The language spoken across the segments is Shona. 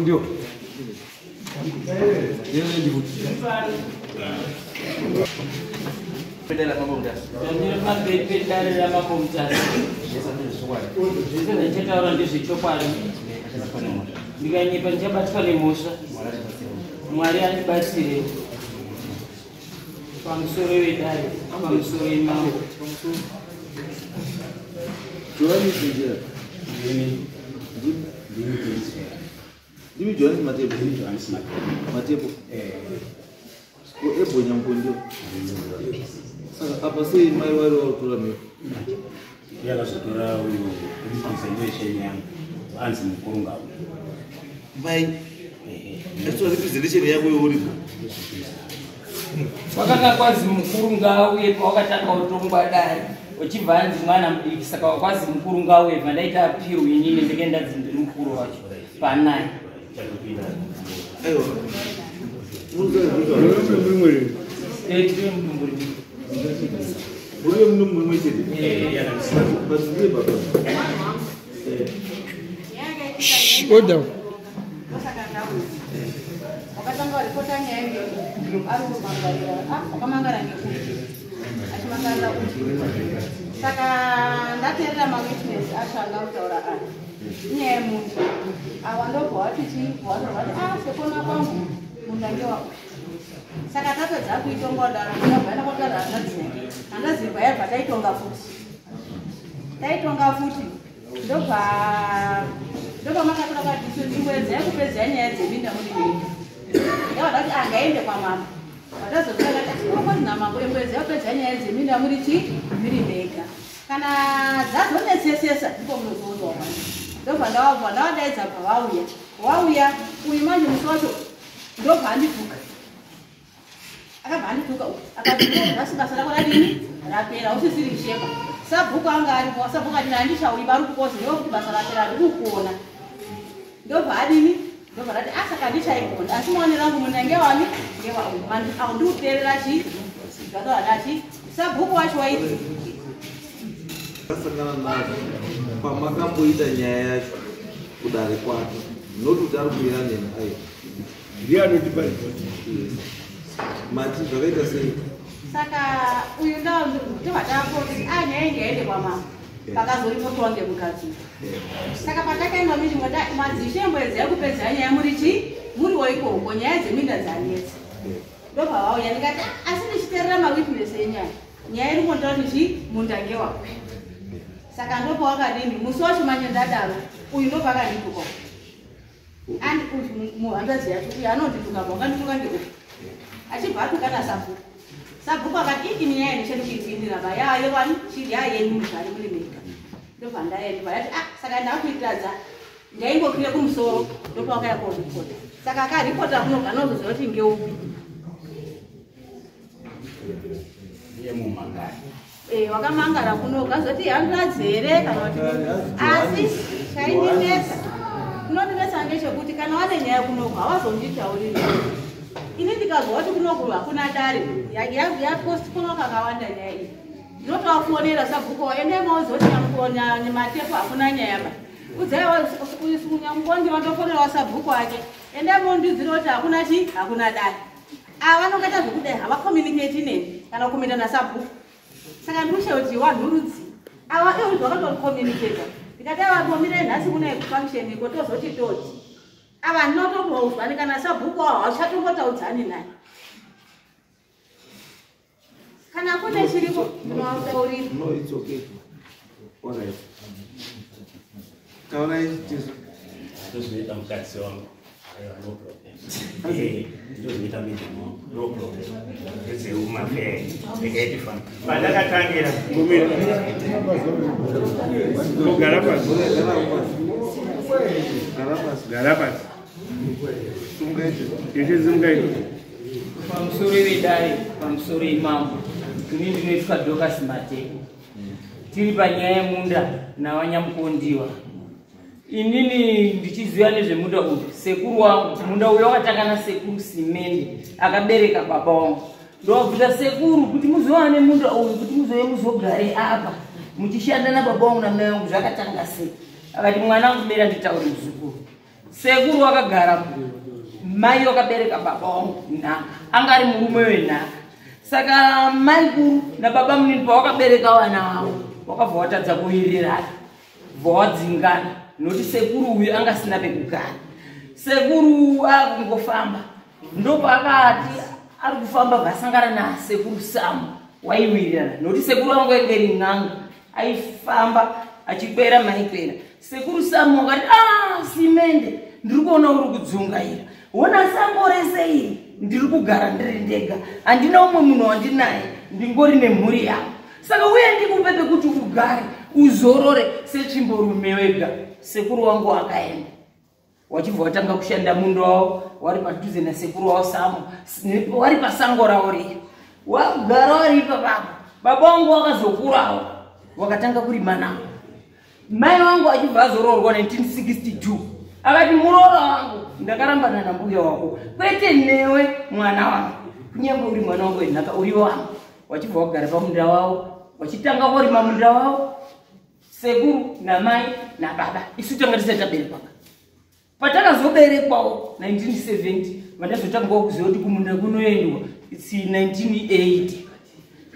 Ndio. Pedala mabonga. Ndio mambe pedala mabonga. Sasa nitaka ora ndio sichopala. Ndikanye panja batfale Musa. Mwari alibatsire. Pamusoro wedari, pamusoro imambo. Joani Sijera. Dimi Joani Matepo. Matepo. Ebo nyampondio. Sasa apa sasa mai wale tulamio. Yala sotora uyo representation yangu. Anzi mkurunga. Mai. Esto representation yangu yori. Wakaka kwazi mkurunga uye wakataka utongwa dai. Uchibvanzi mwana mdiki saka kwazi mkurunga uye vandaita apiru inini ndikenda dzindi mkuru wacho. Panai. Ayo. Saka ndaterera mawitness ashanga utaura ana nyaya yemuntu awandobva watichi wati sekona kwangu mundange wakuya saka tapedza kuitonga kudaro ndinobvaenda kwagara handazirwa yabva taitonga futi ndobva makatoda kwadisondiwedza yakupedza nyaya dzeminda muri mei ndavada kuti angaende kwamama vatazotoaaaina mambo emwedzi yapedza nyaya dzeminda muri miri mega kana dzazonetsesesa ndipo munozoonwa ndobva ndavadaidza bva vauya uyu manje musi wacho ndobva andituka akabva andituka akati vasi basa rako radini rapera usisiri kusheka sabhuku anga aripo sabhuku adini handishauri vari kukoza ndokuti basa rapera ndikukuona ndobva adini ndobva rati asaka ndichaigona asi maone rangu munange wani aundiuterera zvatohadachi sabhuku wacho waiti asangana nazo pamakamboita nyaya yacho kudare kwacho nokuti ari kuira neni ayo Ndiye anotipa mati zvakaita sei saka uyu ndovadaoti anyaya ingaende kwamama pakazoripotowa ngemukadzi saka patakaenda miri madzishembwedzi yakupedza nyaya muri woikoko nyaya dzeminda dzanetsa ndobva vauya ndikati asi ndichiterera mawitness nyaya iri mondoti mundange wakuya saka ndobva wakadini musi wacho manje ndadaro uyu ndobva akandituka andi muhandazi yacho uyu anondituka bwangandituka ngeu achibva atukana sabhuku akati ikini nyaya ndichendikuipindira vayayo vani chiri yayenyu muzvari muri mega ndobva ndaenda yati saka ndakuitadza ndaingokwire kumusoro ndobva wakayakoripota saka akaripota kunobva nozoziva kuti ngeupi wakamangara kuno ukazoti handradzi here kana kuti asi chaindinetsa kunondinetsa ngechekuti kana wane nyaya kunoku hawazonditauriri ini ndikazwa kuti kunoku hakuna dare yapostpona kakawanda nyaya iyi ndinotowafonera sabhuku ende mauzoti nyamatepo hakuna nyaya ba udzainyambondi watofonera sabhuku ake ende mondidzira kuti hakuna dare ava vanongaita zvekudai havakomunicati neni kana kukomenda nasabhuku saka ndiusheuti wanhurudzi ava ivo zvakatokomunicata ndikati avatomira nhasi kuna function iko tozoti toti ava ndinotomboudzwani kana sabhuku avo hauchatombotaudzani naye kana kune chiriko ndinovautaurira no it's okay all right kaona ichizo tozinoita mukadzi wangu no problem ndozinoita midimo no problem ezeumafe ekaitifana pandakatangira ngumira garapasi sungaite Pamusoro wedai, pamusoro imambo. Ini ndinoitwa Dorcas Matepo. Tiri panyaya yemunda navanyamukondiwa. Inini ndichiziva nezvemunda uyu. Sekuru wangu, munda uyu wakatanga nasekuru Simende, akabereka baba wangu. Ndobvunza sekuru kuti muzowane munda uyu, kuti muzouye muzogare apa. Muchishanda nababa wangu namai vangu zvakatanga sei. Akati mwana wangu bera nditaure muzukuru. sekuru wakagara mai wakabereka baba wangu nhaka angari murume wenhaka saka mai kuru nababa munini pawakabereka vana vavo wakabva watadza kuwirirana bva wadzingana nokuti sekuru uyu anga asina pekugara sekuru akungofamba ndopaakati ari kufamba vasangana nasekuru Samu waiwirirana nokuti sekuru wangu engeri n'anga aifamba achikwera maikwera sekuru Samu wakati Simende ndiri kuona uri kudzungaira wona sango rese iri ndiri kugara ndiri ndega handina umwe munhu wandinaye ndingori nemhuri yangu saka uye ndikupe pekuti ugare uzorore sechimborume wega sekuru wangu akaenda wachibva watanga kushanda mundo wavo wari padhuze nasekuru wavo Samu wari pasango ravo riya wagara wari ipapapo baba wangu wakazokurawo wakatanga kurima navo mai wangu achibva azororwa 1962 akati muroora wangu ndakarambana nambuya wako kwete newe mwana wangu kunyange uri mwana wangu wenhaka uri wangu wachibva wagara pamunda wavo wachitanga kurima munda wavo sekuru namai nababa isu tanga tisati taberekwaga patakazoberekwawo 1970 vandazotangawo kuziva kuti kumunda kunoendwa its 1980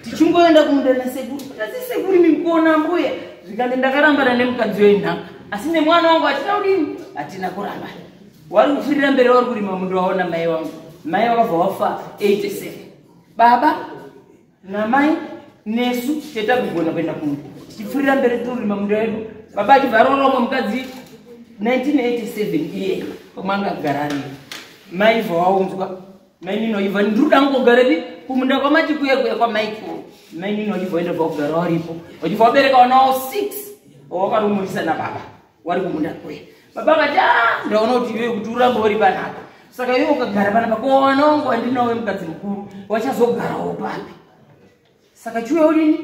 tichingoenda kumunda nasekuru asi sekuru mikuona mbuya zvikande ndakarambana nemukadzi wenhaka asi nemwana wangu hatina udini hatina kurambana wari kufirira mberi wari kurima munda wavo namai wangu mai wakabva wafa 87 baba namai nesu tetagogona kuenda kumunda tichipfurira mberi tikurima munda wedu baba achibva arooromwe mukadzi 1987 iye kwamanga garari mai bva waunzwa mai ninoibva ndiruda ngogarepi kumunda kwamachikuye kwamaikuru mai ninoibva enda bva kugara waripo wachibva wabereka vana wavo 6 wawakarumurisa nababa wari kumunda kuya baba akati ndaona kuti iwe kuti urambe uri panapa saka iwe ukagara panapa kowana wangu wandinawe mukadzi mukuru wachazogarawo papi saka chiwe udini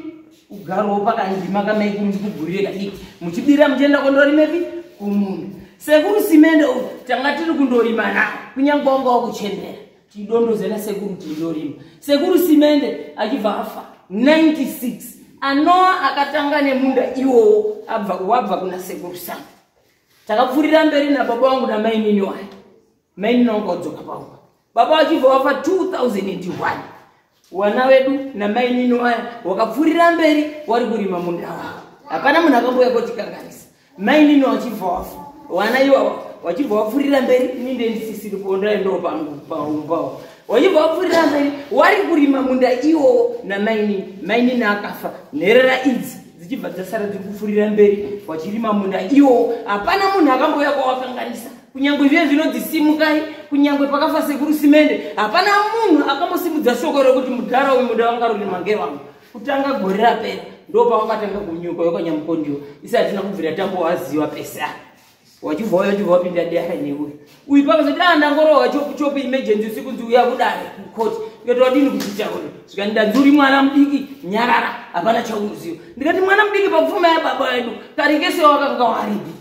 ugarowo pakandima kamaikuru ndikubhurire kadiki muchibira muchienda kondorimepi kumunda sekuru Simende tanga tiri kundorima nawo kunyange wanga wakuchembera tidondoze nasekuru tindorima sekuru Simende achibva afa 96 anoa akatanga nemunda iwowo wabva kuna sekuru Samu takapfurira mberi nababa wangu namai nini wayo mai nini wangu wadzoka pauka baba wachibva wafa 2001 wana wedu namai nini wayo wakapfurira mberi wari kurima munda wavo hapana munhu akamboya kotikanganisa mai nini wachibva wafa wana iwawa wachibva wapfurira mberi ninde ndisisiri kuondaendawo paumbawo wachibva wapfurira mberi wari kurima munda iwowo mai nini akafa nherera idzi dzichibva dzasara dziri kupfurira mberi wachirima munda iwowo hapana munhu akamboya kwawakanganisa kunyange izviye zvinodzisimukai kunyange pakafa sekuru Simende hapana munhu akambosimudza shoko rekuti mudhara uyu munda wanga rurima ngevangu kutanga gore rapera ndo pawakatanga kunyuka yokanyamukondiwa isi hatina kubvira tambowaziva pesa wachibva wapinda dare newe uyu pakazoti ndangorowa chopi emergency usiku nziuya kudare kukoti ndikati wadini kuchitaura zvikati ndanzuri mwana mudiki nyarara hapana chaunoziva ndikati mwana mudiki papfuma yababa wedu karingese wakanga waripi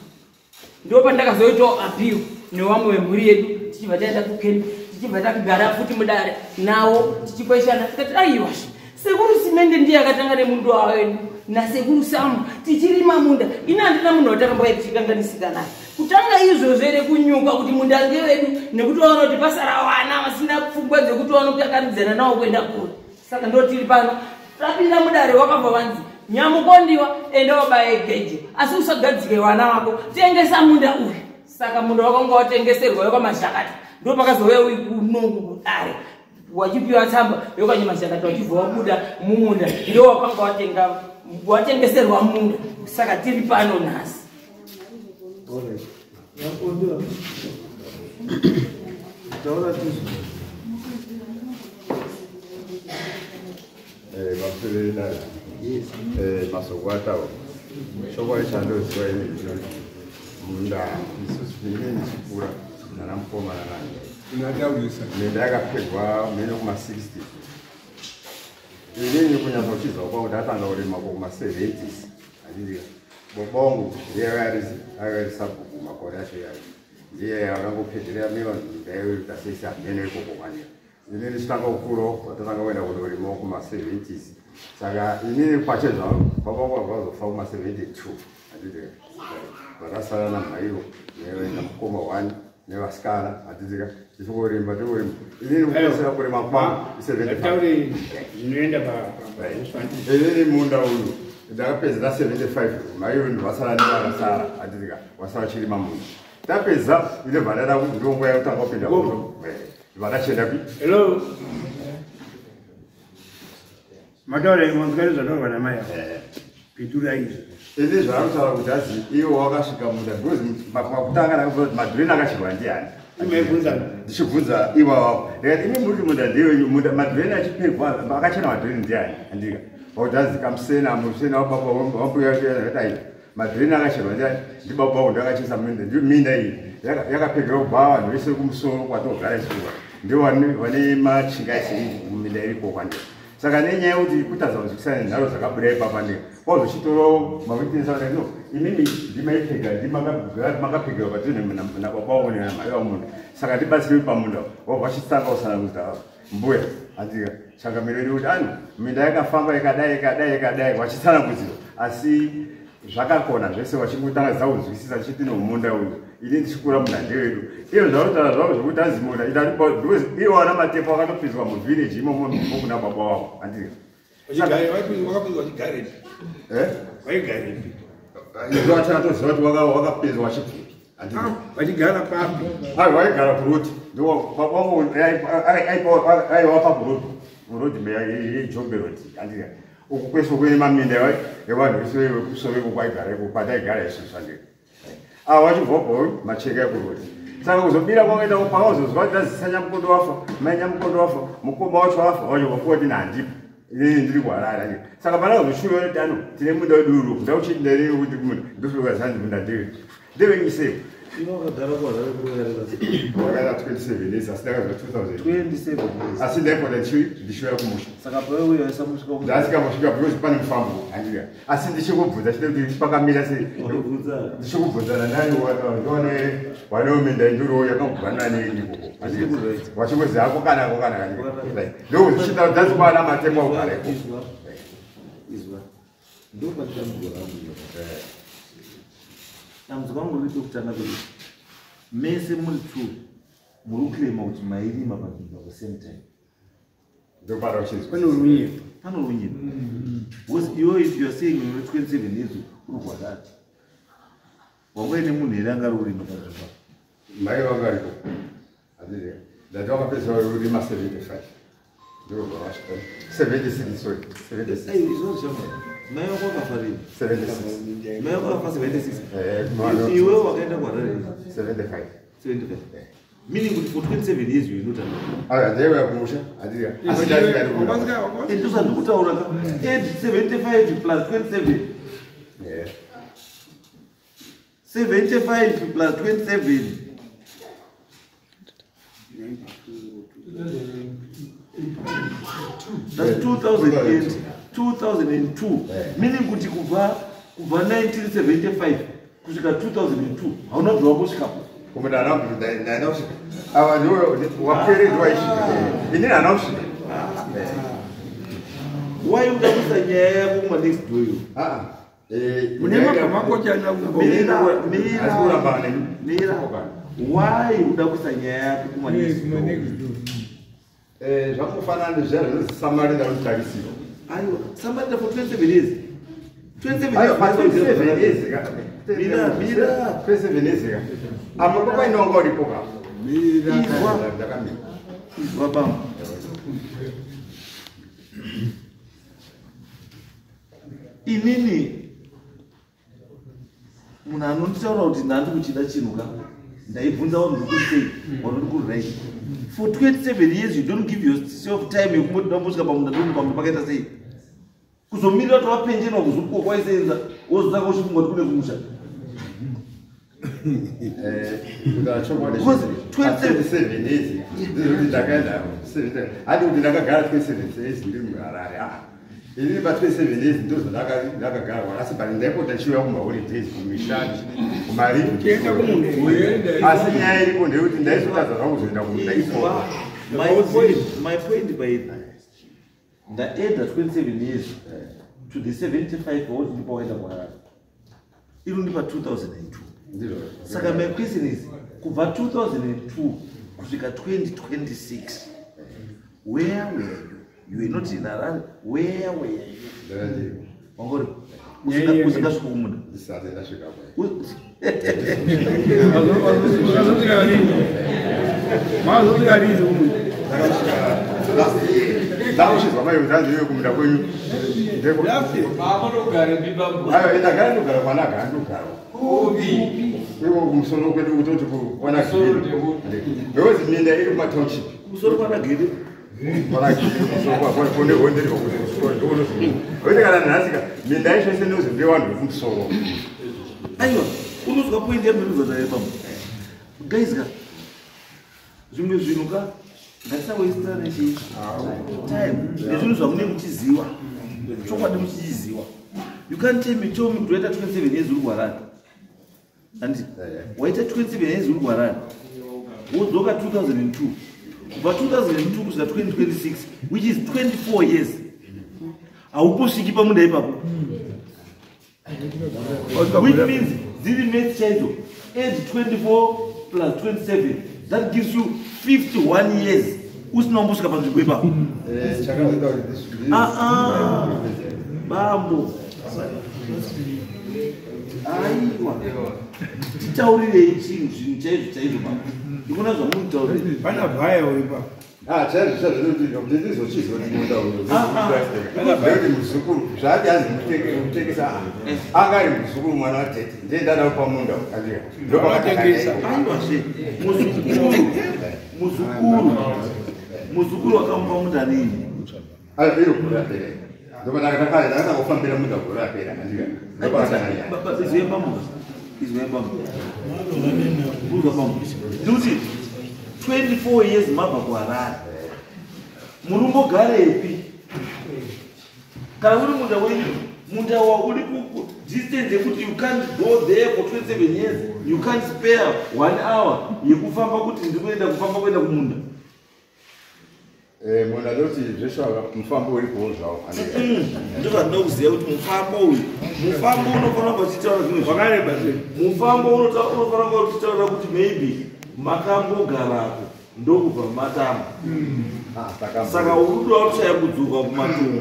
ndo pandakazoitawo apiu newamwe wemhuri yedu tichibva taenda kukeni tichibva takagara futi mudare nawo tichikweshana tikati aiwasha sekuru Simende ndiye akatanga nemundo wawedu nasekuru Samu tichirima munda ina handina munhu watakamboya tichikanganisika naye kutanga izvozvo ere kunyuka kuti munda ngewedu nekuti waona kuti pasara wana vasina pfungwa dzekuti vanokakaridzana nawo kuenda kure saka ndotiri pano tapinda mudare wakabva vanzi nyamukondiwa enda wabaya gejo asi usagadzike wana wako tengesa munda uyu saka munda wakanga watengeserwa yokwamazhakata ndo pakazouya unongu kudare wachipiwa tsamba yokanyamazhakata wachibva wabuda mumunda ndo wakanga watengeserwa munda saka tiri pano nhasi masokwatawo chokwadi chandoziva izvizvo munda isusu inini chikura nanamukomana naye ndakapedwa mene kuma-60 inini kunyanya kuchizwa kwangu ndatanga kurima kuma-70s achidika bobongu ndiye akarisabhuku makore acho yayo ndiye akangopedzerera mivandaitasesa mene ikokokanira inini chitanga kukuro watatanga kuenda kundorimawo kuma-70s saka inini pachezvangu papangu vazofa kuma-72 achidika varasara namaiwo namukoma 1 nevasikana atidzika tisokurimba tikurimba inini kukasira kurima kwangu tauri inoenda inini munda uyu ndakapedza 75 maiwo ndivasara nevarasara atidzika wasara chirima munda tapedza ine vhadada kuti ndongo yakutanga kupinda kuno vakachenda hello mataure mangari zvadorwa namai pitura izvo ini zvaakutaura kuti azi iwo wakasvika munda because pakutanga ndakabvunza madhureni akachirwa ndiani ndichibvunza iwawako ndikati imi muri munda ndewenyu munda madhureni achipegwa akachena madhureni ndiani andika pakuti azi kamusena musena wababa wambuyaai madhureni akachirwa ndiani ndibaba wangu ndakachesa minda ndiyo minda iyi yakapegera kubva vanhu vese kumusoro kwatogara isuwa ndio vane machingaisi minda iriko kwandiri saka nenyaya yekuti kutaza kuzvikisana nharo dzakabuda ipapa ndika kwazochitoro mavitensa kuti no inini ndimaipfeka ndimakapfekerwa padhuze nababa wangu namai vamunda saka ndibatsiri pamunda wabva chitsanga usana kuti mbuya andika saka mireri kuti ano minda yakafamba ikadai wachitsanangudziro asi zvakakona zvese wachingotanga zauzwisisa chiti nomunda uyu ini ndichikura munda ndewedu iyo zvautaura zvavo zvokuti anzi munda iwo wana matepo akatopinzwa muvhileji imomo kuna baba wavo andika izo achanatoziva kuti wakapinzwa wachipfupi vachigara papi vaigara kuroti baba wangu aiwapa kuroti yejoberoti andika uku kwese kune maminda evanhu vese vekusoveko kwaigareko kwataigara isusu andika ava vachibvobva macheka ekuroti saka kuzobira kwakaita pakazozwa kuti azisa nyamukondo wafa mai nyamukondo wafa mukoma wacho wafa wachovakuwa kuti nandipo inini ndiri kuharara ndika saka pana kuzoshuva kuti ano tine munda wedu uru kuda kuchiti ndarei kuti munda ndosvika zanzi munda ndevenyisei inokagara kwaharare wakaita 27 years asi ndakazva 2000 asi ndaipota ndishoya kumusha saka paiuya isamusvika ndasikamusvika because pane mufambo andika asi ndichikubvunza chite kuti pakamira sei ndichikubvunzana nani ndione waneominda induro yakagwanana nenyiko wachikuziva ako kana ndokuzichita kuti dzazikwana matepo augareko izwa ndopatambura dambudziko rangu riri kutanga kuti mese muri 2 muri kuklema kuti mairima panzvimbo at the same time ndopara uchinzwa pano runyika because iwo if you are saying uri 27 years uri kwakati wangoine munhu here angarurima panzvimbo mai vangariko andii ndati wakapedza urima 75 ndobva vasvika 76 sorry 76 mai wako wakafarira 76 mai wako wakafa 76 iwe wakaenda kwarare 75 meaning kuti for 27 years you not aya ndeuya kumusha andika ndosandikutaura ka 75 plus 27 75 plus 27 that's 2002 meaning kuti kubva 1975 kusvika 2002 hauna kuti wambosvikapo kumbe ndana kusvika ava ndiwo wapererwa waisvika inini hana kusvika why uda kusa nyaya yako kuma next door yo mune makamakocana mira why uda kusa nyaya yako kuma next door zvakufanana nezviyana zvinozisamarira utarisiwa aiwa samarira for 27 years 27 years mira 27 years apo painonga uripo ka izwa bamba inini munhu anonditaura kuti ndandi kuchida chinhu ka ndaibvunza vanhu ndikusei vanoti kuright for 27 years you don't give yourself time yekungoti ndambosvika pamunda ndoni pamunda pakaita sei kuzomirira kuti wapenjenwa kuzopuwa kwaisenza wozotanga uchikungoti kune kumusha 27 years ndizoti ndakaenda handi kuti ndakagara 27 years ndiri muharare inini pa27 years ndozondakagara asi bani ndaipota chiuya kumaholidays kumishani kumarivi asi nyaya iripo ndeyekuti ndaizotadza zvangu kuzoenda kumunda ipo my point by ndaedha 27 years to the 75 woti ndipo wakaenda kuharare iri ndipa 2002 Saka my question is, kubva 2002 kusvika 2026, where were you? You were not in Harare. Where were you? Wangori usika kumunda. Ndisati ndasvika ndakuchizwa mai utanzi iwe kumunda kwenyu ndagara ndogara kwanagara ndogara iwo kumusoro kwedu kutoti kwanagiri because minda iri kumatownship kusoro kwanagiri kana nhasika minda ishese nozimbe vanhu vekumusoro aiwa unozwa point yamirizotaepamo guys ka zvimwe zvinhu ka ngatisawaistirane time nezvinhu zvamune muchiziva chokwadi muchiziva. You can't tell me kutoita 27 years uri kuharare andi waita 27 years uri kuharare wodzoka 2002 kubva 2002 kusvika 2026 which is 24 years hauposviki pamunda ipapo, which means dziri maths chaidzo age 24 plus 27 that gives you 51 years usina kumbosvika panzvimbo ipapo. Bambo aiwa titaurirei chinhu zvinhu chaizvo chaizvo bambo ndikuna zvamunitaurira pana bhaya uripa muzukuru zvati anzi kutekesa angari muzukuru mwana watete ndendana pamunda aiwazve muzukuru wakamupa munda nini ndakafambira munda gora apera nekuti 24 years mabva kuharare murumbogarepi kana uri munda wenyu munda uri distance yekuti you can't go there for 27 years, you can't spare 1 hour yekufamba kuti ndikuenda kufamba kuenda kumunda. Munda ndoti zveshaga mufambo uri kuozvawo ndovanoda kuziva kuti mufambo uyu unofanira kuchitaura zvinhu zvakareba sei. Mufambo unofanira kuchitaura kuti maybe makambogarako ndokubva matamba saka uruda kushaya kudzoka kumatongo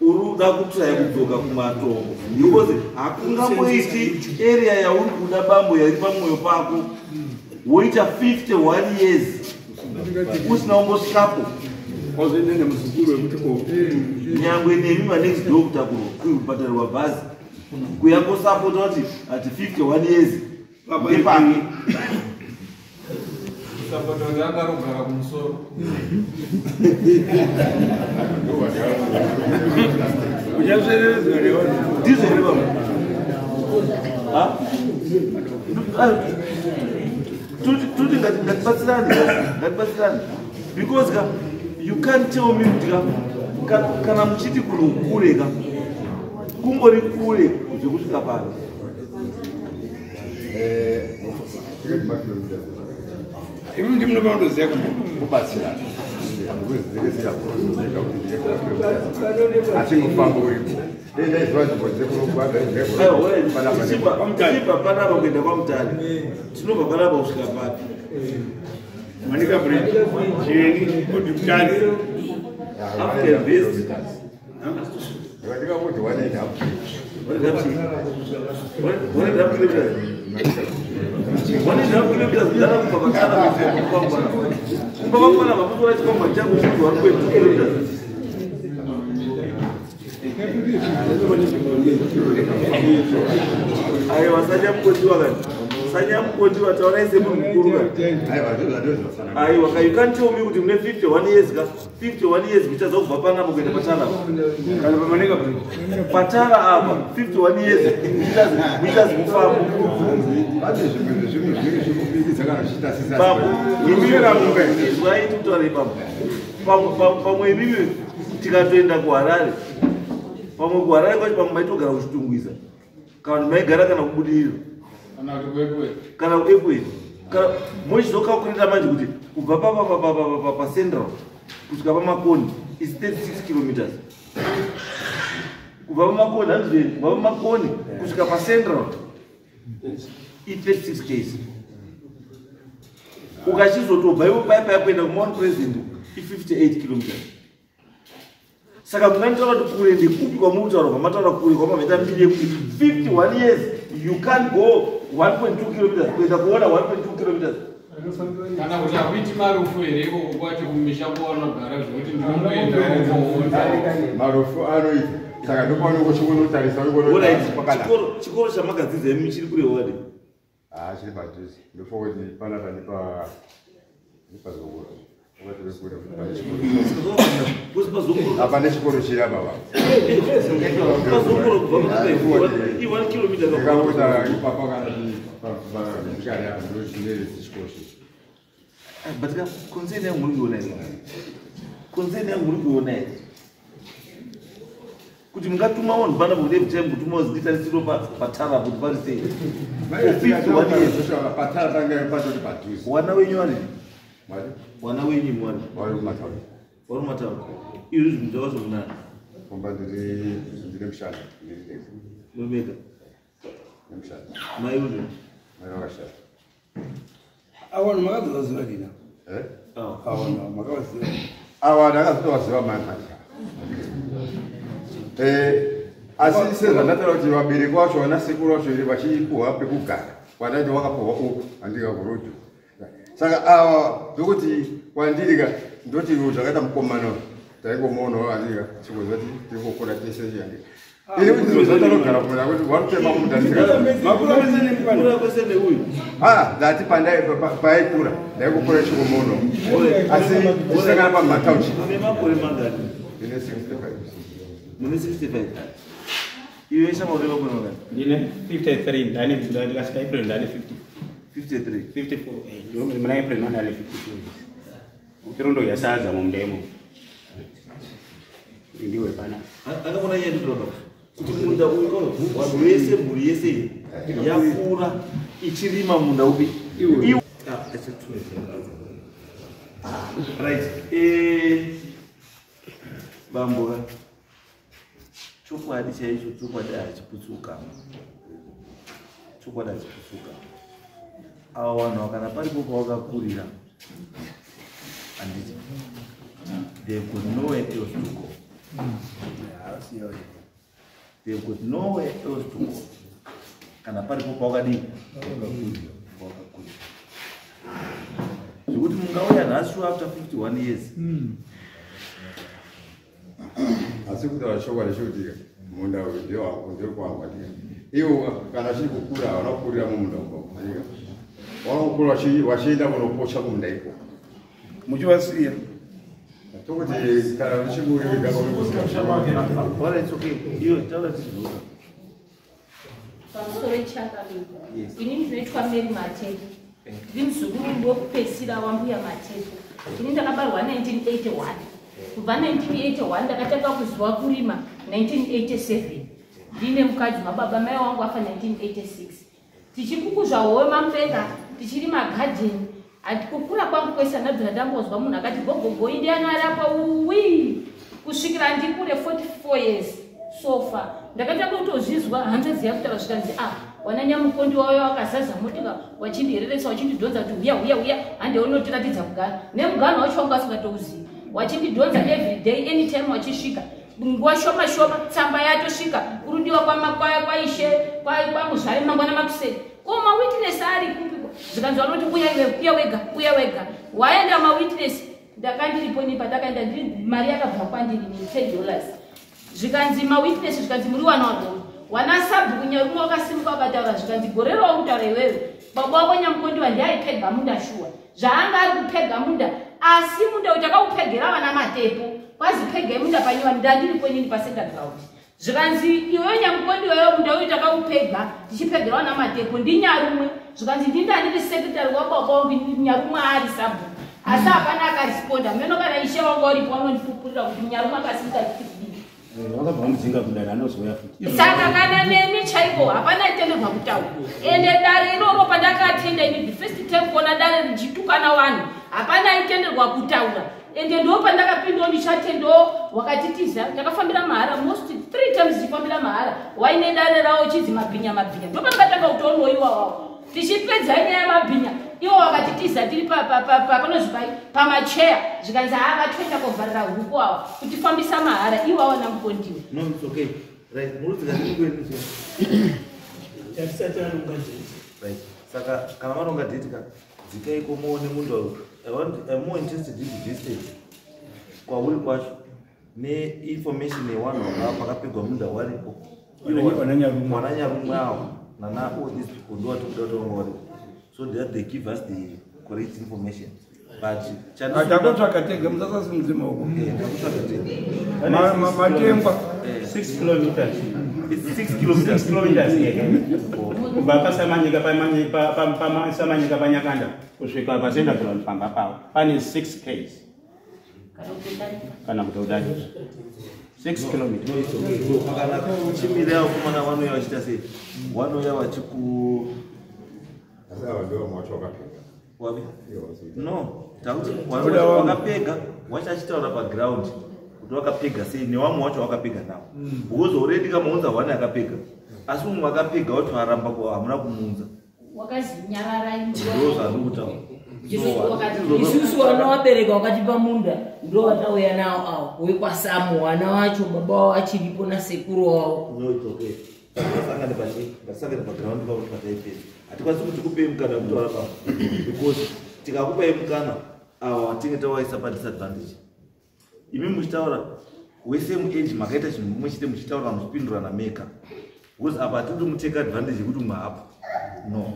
uruda kushaya kudzoka kumatongo because hakungamboiti area yauri kuda bambo yari pamwoyo pako woita 51 years usina kumbosvikapo ozoende muzukuru wekuti nyangwe nemi manext door kutakura kubhadharirwa bhazi kuyambosapota kuti ati 51 years ndepake Sabato yakarogara kumusoro. Uchasererezwa leo. Ndizo leo. Tuti ngatibatsirane. Because you can't tell me kana muchiti kule ka. Kungori kule zvekusvika pano. Even if you don't say kubatsira ndikuzirekesera kuzieka kuti achingofamba uripo tichibva panapa kuenda kwamutare tinobva panapa kusvika papi manika bridge cheni kuti mutare ndikangoti wanaenda sanyamukodiwa tauraise munhu mukuru aiwa you can't tell me kuti mune 51 years ka 51 years kuchadza kubva panapa kuenda patara kana pamanika bridge patara apa 51 years muchazi kufamba pamwe imimi tikatoenda kuharare pamwe kuharare kwacho pamwe maitogara kuchitungwisa kana maigara kana kubudirira kana kuekweti mochizokakurita manje kuti kubva pacentral kusvika pamakoni is 36 kilometers kubva pamakoni kubva pamakoni kusvika pacentral i36 k's ukachizotobva iwe paipa yakuenda kumount president i58 kilometers. Saka munganditaura kuti kure ndekupi kwamuri kutaura kwamataura kure kwamavheta mbiri yekuti 51 years you can't go 1.2 kilometers kuenda kuona 1.2 kilometers. Kana kuti akuiti marufu here ikoko kwacho kumisha kwaunogara zvekuti ndinoenda marufu anoita saka ndopaunenge chikunotarisa chikoro chamagadzidza imi chiri kure wadi chiri padhuze ndofokuti panapa nepazokura apa nechikoro chiri apa but concern yangu muri kuti mungatuma vanhu pana every time kutuma waziditarisiro patara kuti parisei wana wenyu vari wana wenyu mwari vari mumatauri izvi zvinhu zvakazvokunana komba ndiri mushanda mubeka mai uri mai vakashanda avanhu makadzovaziva dina ava ndakazotovaziva manhata asi sezvandataura kuti vabereki vacho vana sekuru vacho vachipuhwa pekugara wandati wakapuhwa uku andika kurodhu saka ava vekuti kwandirika ndoti zvakaita mukomana taingomuonawo andika chikuziva kuti tirikukura tese andika ini kuti zviro zvatanogara kumuna kuti warutema mudakwese neuyu ndati paikura ndaikukura chikomuonawo asi tisakana pamatauchi une makore mangani ine 65 mune 65 iwe shamaure makore mangani ndine 53 ndane ndikasvika april ndane 53 54 muna april ndane 52 ukirondo yasadza mumdemo ndiwe pana akabona iye nditoda kuti munda uyu vanhu vese mhuri yese yakura ichirima munda upi right bamboka chokwadi chaicho chokwadi hachiputsuka ava vanhu vakana paripo pavakakurira handiti they've got nowhere else to go. They've got nowhere else to go. Kana paripo pavakadii pavakakurira zvekuti mungauya nhasi after 51 years asi kutaura chokwadi chekuti munda uyu ndewekwangu iwo kana chiri kukura havana kukurira mumunda wanokura vachienda kunopocha kumunda iko muchivasiya tokuti kana pamusoro chakavigwa inini ndinoitwa Mary Matepo ndiri muzukuru wokupedzisira wambuya Matepo. Ini ndakabarwa 1981 kubva 1981 ndakatanga kuziva kurima 1987 ndine mukadzi mababa mai wangu afa 1986 tichikukuzva howe mamupenga tichirima garden. Kukura kwangu kwese ndabvira ndambozwa munhu akati gogogo indiana apa uwi kusvikira ndikure 44 years sofa ndakatanga kutozvizwa hanze dziya kutaura zvikanzi wana nyamukondi wayo akazaza motika wachindireresa wachindidhonza kuti uya hande unotiratidza kugara nemugano wacho wanga asingatouzivi wachindidhonza every day anytime wachisvika nguva shoma tsamba yatosvika kurudiwa kwaishe kwamuzvare mangwana makuseni ko mawitness ari kupiko zvikanzi vanoti uya wega waenda mawitness ndakandiripo nipa ndakaenda ndiri mari yakabva kwandiri $10 zvikanzi mawitness zvikanzi muri wana wadoro wana sabhuku nyarumwe wakasimuka wakataura zvikanzi gore raukutaura iwewe baba wako nyamukondi wandiaipega munda shuwa zvaanga ari kupega munda asi munda uyu takaupegera vana Matepo kwazi pega munda panyuva ndandiripo inini pasecond ground zvikanzi iweyo nyamukondi weyo munda uyu takaupega tichipegera vana Matepo ndinyarumwe zvikanzi ndindandiri sekretary wababa wangu nyarumwe ari sabhuku asi hapana akaresponda meno kana ishe wanga uripo vanondipupurira kuti nyarumwe akasimuka wakabva mudzinga kudara anozoya futi saka kana nemi chaiko hapana itenderwa kutaura ende dare iroro pandakatenda ini the first time kuona dare richitukana vanhu hapana aitenderwa kutaura ende ndo pandakapinda ndishate ndo wakatitiza takafambira mahara most 3 times ndifambira mahara waine dare rawo chizi mabhinya ndo pandakatanga kutonoiwa wao tichipedza nyaya yamabhinya iwo wakatitiza tiri panozvipai pamacheya zvikanzi vakatoita kuvharira huku wavo kutifambisa mahara iwo awana mukondiwa. No, it's okay. Right. Murudzika ndikueni. Right. Saka kana vanonga dhetika dzikaiko muone munhu I'm more interested in the distance kwauri kwacho neinformation yevanhu vakapegwa munda waripo mwananyarumwe avo all these people ndovatikuda varipo so that they give us the correct information but atakotsvakatega musasasimudze maoko matengwa 6 kilometers. It's 6 kilometers. 6 kilometers kubva pasamanyika pasamanyika panyakanda kusvika pasenda kunofamba pavo pane 6 km kana kuti udani 6 kilometers. Kana chimira kumana vanouya vachita sei vanouya vachiku wapi no takuti vakapega vachachitaura paground kuti vakapega sei nevamwe vacho vakapega navo because already kamaunza hwane akapega asi umwe vakapega vacho varamba hamuna kumuunza isusu vana vabereka wakatipa munda ndo vatauya nawo avo wekwasamu vana vacho baba wavo achiripo nasekuru wavo ngasangane paground pavo pataipedza hatikwanisi kuti tikupei mukana wekutaura pavo because tikakupai mukana ava tinge tawaisa padisadvantage imi muchitaura wesame age makaita chinhu mumwe chete muchitaura muchipindurana meka because apa hatidi muteka advantage yekuti umwe hapo no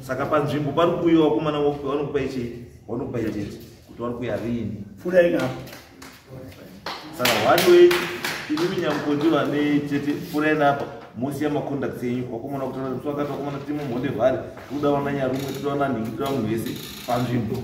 saka panzvimbo pari kuuyiwa vakomana vanokupai chii vanokupai chete kuti vari kuya rini furai napo saka wadiwei ini minyamukondiwa nechete furai napa mosiya maconducts enyu vakomana kutaura musi wakati vakomana timo mhonde vhari toda vananyarumwe toda vananhingi toda munhu wese panzvimbo